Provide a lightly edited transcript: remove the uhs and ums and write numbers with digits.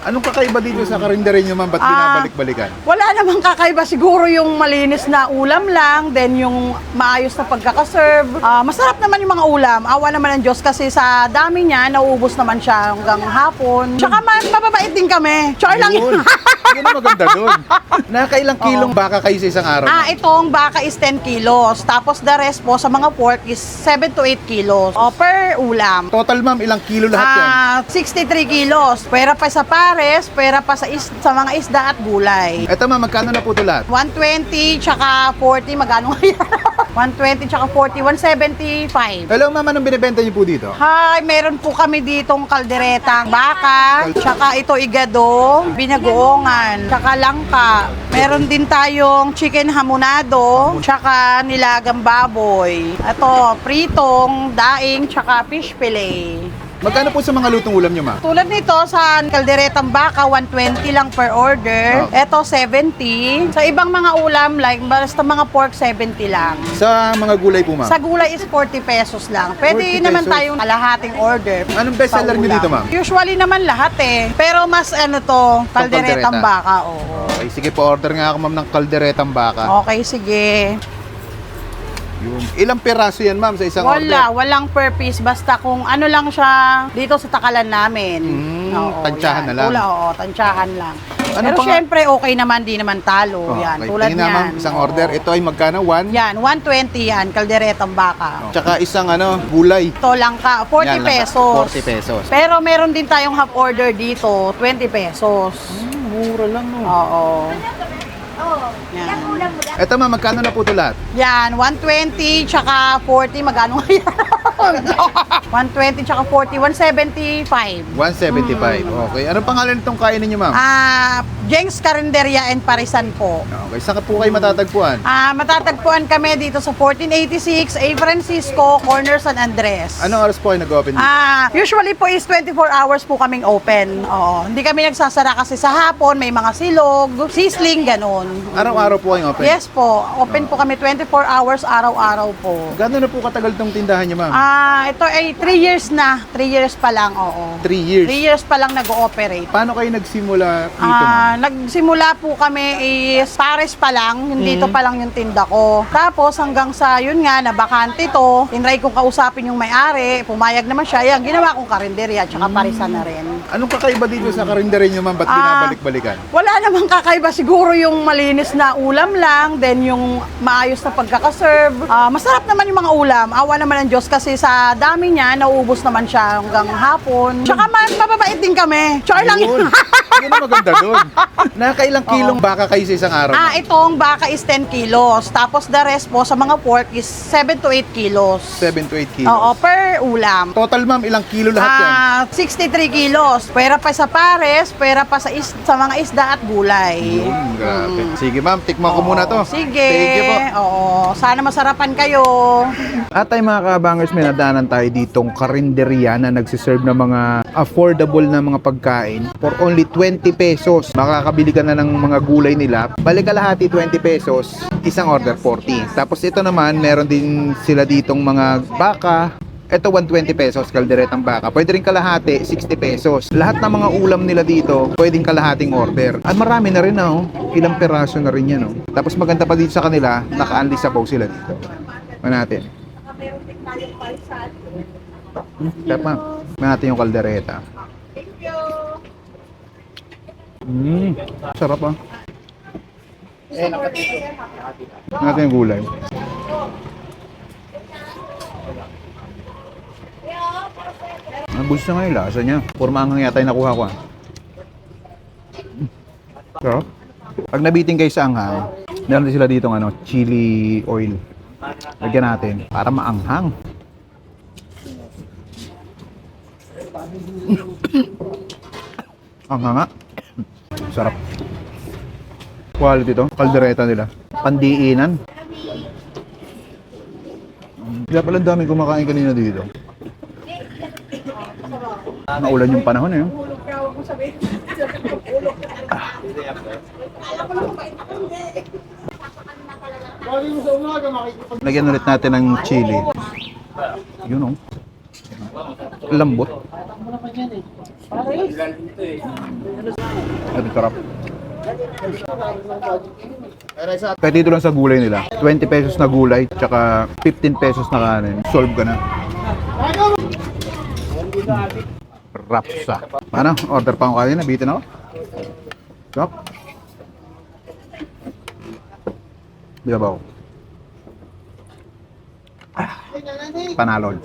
Anong kakaiba dito sa karinderya nyo, ma'am? Ba't binabalik-balikan? Wala namang kakaiba. Siguro yung malinis na ulam lang, then yung maayos na pagkakaserve. Masarap naman yung mga ulam. Awa naman ng Diyos kasi sa dami niya, nauubos naman siya hanggang hapon. Tsaka mababait din kami. Char lang yun. Yun ang maganda doon. Nakailang kilong baka kayo sa isang araw? Itong baka is 10 kilos. Tapos the rest po sa mga pork is 7 to 8 kilos. Per ulam. Total, ma'am, ilang kilo lahat yan? 63 kilos. Pwera pa sa pares, pwera pa sa mga isda at gulay. Eto, ma'am, magkano na po ito lahat? 120 tsaka 40, magkano nga yan? 120 tsaka 40, 175. Hello, ma'am, anong binibenta niyo po dito? Hi, meron po kami ditong kalderetang baka, tsaka ito igado, binagoongan, tsaka langka. Meron din tayong chicken hamonado, tsaka nilagang baboy. Ito, pritong, daing, tsaka fish fillet. Magkano po sa mga lutong ulam niyo, ma'am? Tulad nito sa kalderetang baka, 120 lang per order. Ito, 70. Sa ibang mga ulam, like basta mga pork, 70 lang. Sa mga gulay po, ma'am? Sa gulay is 40 pesos lang. 40 Pwede naman pesos. tayong kalahating order. Anong best seller niyo dito, ma'am? Usually naman lahat eh. Pero mas kalderetang kaldereta. baka. Oo. Okay, sige po, order nga ako, ma'am, ng kalderetang baka. Okay, sige. Yun. Ilang piraso yan, ma'am, sa isang order? Walang per piece. Basta kung ano lang siya dito sa takalan namin. Tansyahan na lang. Tansyahan lang. Ano Pero pa nga? syempre, okay naman, di naman talo. Yan, Okay. tulad Tingnan na, ma'am, yan. isang order. Ito ay magkano? 1? Yan, 120 yan, kalderetang baka. Tsaka isang gulay. Ito lang ka, 40 Yan, pesos. 40 pesos. Pero meron din tayong half order dito, 20 pesos. Mura lang, no? Oo. Yan. Ito, ma'am, magkano na po ito lahat? Yan, 120 tsaka 40, magkano nga yan? 120 tsaka 40, 175. 175. Okay. Anong pangalan nitong kainin niyo, ma'am? Jengs Carinderia and Parisan po. Okay. Saan ka po kayo matatagpuan? Matatagpuan kami dito sa 1486 A. Francisco, Corner San Andres. Anong oras po kayo nag-open dito? Usually po is 24 hours po kaming open. Oo. Hindi kami nagsasara kasi sa hapon, may mga silog, sisling, ganun. Araw-araw po kayo open? Yes po. Open po kami 24 hours, araw-araw po. Gano'n na po katagal tong tindahan niyo, ma'am? Ito ay 3 years na. 3 years pa lang, oo. 3 years. 3 years pa lang nag-ooperate. Paano kayo nagsimula dito, ma'am? Nagsimula po kami is pares pa lang, dito pa lang yung tinda ko. Tapos hanggang sa yun nga, nabakante to, tinry kong kausapin yung may-ari, pumayag naman siya, yan, ginawa kong karinderya, tsaka parisan na rin. Anong kakaiba dito sa karinderya niyo, ma'am? Ba't binabalik-balikan? Wala namang kakaiba, siguro yung malinis na ulam lang, then yung maayos na pagkakaserve. Masarap naman yung mga ulam, awa naman ng Diyos kasi sa dami niya, nauubos naman siya hanggang hapon. Tsaka mababait din kami. Char lang yun. Yun ang maganda doon. Nakailang kilong baka kayo sa isang araw? Itong baka is 10 kilos. Tapos the rest po sa mga pork is 7 to 8 kilos. 7 to 8 kilos. Per ulam. Total, ma'am, ilang kilo lahat yan? 63 kilos. Pwera pa sa pares, pwera pa sa mga isda at gulay. Grabe. Sige, ma'am, tikman ko muna to. Sige. Thank you po. Sana masarapan kayo. At ay mga kabangers, may nadaanan tayo ditong karinderya na nagsiserve ng mga affordable na mga pagkain for only 20 pesos. Makakabili ka na ng mga gulay nila. Balik kalahati 20 pesos, isang order 40. Tapos ito naman, meron din sila ditong mga baka. Ito 120 pesos, kalderetang baka. Pwede rin kalahati, 60 pesos. Lahat ng mga ulam nila dito, pwedeng kalahating order. At marami na rin ilang peraso na rin yan. Tapos maganda pa dito sa kanila, naka-unli sabaw sila dito. Natin. Tapa, natin yung kaldereta. Sarap natin yung gulay. Ang gusto nga yung lasa niya. Purmangang yata yung nakuha ko. Sarap. Pag nabiting kayo sa anghang, meron din sila ditong chili oil. Lagyan natin para maanghang. Anghang nga. Sarap. Quality to. Kaldereta nila. Pandiinan. Kaya pala dami kumakain kanina dito. Naulan yung panahon eh. Lagyan ulit natin ng chili. Yun Lambot. Ito sarap. Kahit dito lang sa gulay nila, 20 pesos na gulay, tsaka 15 pesos na kanin. Solve ka na. Rapsa. Ano? Order pa ako kanina, bitin ako. Stop. Di ba ba ako? Panalo.